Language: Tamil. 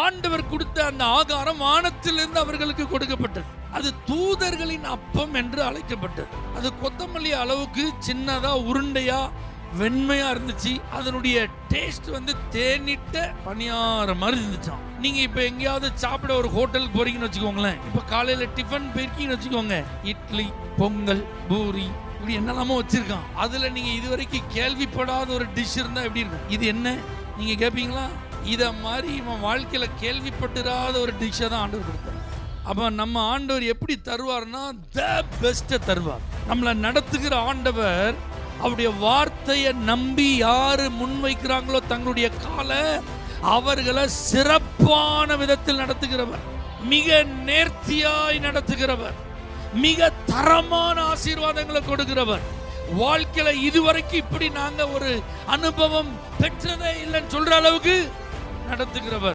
ஆண்டவர் கொடுத்த அந்த ஆகாரம் வானத்திலிருந்து அவர்களுக்கு கொடுக்கப்பட்டது. அது தூதர்களின் அப்பம் என்று அழைக்கப்பட்டது. அது கொத்தமல்லி அளவுக்கு சின்னதா உருண்டையா வெண்மையா இருந்துச்சு. அதனுடைய டேஸ்ட் தேனிட்ட பணியாரம் மாதிரி இருந்துச்சாம். நீங்க இப்ப எங்கேயாவது சாப்பிட ஒரு ஹோட்டலுக்கு போறீங்கன்னு வச்சுக்கோங்களேன். இப்ப காலையில டிஃபன் போயிருக்கீங்கன்னு வச்சுக்கோங்க, இட்லி, பொங்கல், பூரி, இப்படி என்னெல்லாமோ வச்சிருக்கான். அதுல நீங்க இதுவரைக்கும் கேள்விப்படாத ஒரு டிஷ் இருந்தா எப்படி இருக்கும்? இது என்ன நீங்க கேட்பீங்களா? இத மாதிரி இவன் வாழ்க்கையில கேள்விப்பட்டிராத ஒரு டிஷ்ஷை தான் ஆண்டவர் கொடுத்தார். அப்ப நம்ம ஆண்டவர் எப்படி தருவார்னா த பெஸ்ட்டை தருவார். நம்மளை நடத்துகிற ஆண்டவர் அவருடைய வார்த்தையை நம்பி யாரு முன்வைக்கிறாங்களோ தங்களுடைய காலை, அவர்களை சிறப்பான விதத்தில் நடத்துகிறவர், மிக நேர்த்தியாய் நடத்துகிறவர், மிக தரமான ஆசீர்வாதங்களை கொடுக்கிறவர். வாழ்க்கையில இதுவரைக்கும் இப்படி நாங்க ஒரு அனுபவம் பெற்றதே இல்லைன்னு சொல்ற அளவுக்கு நடத்துகிறவர்.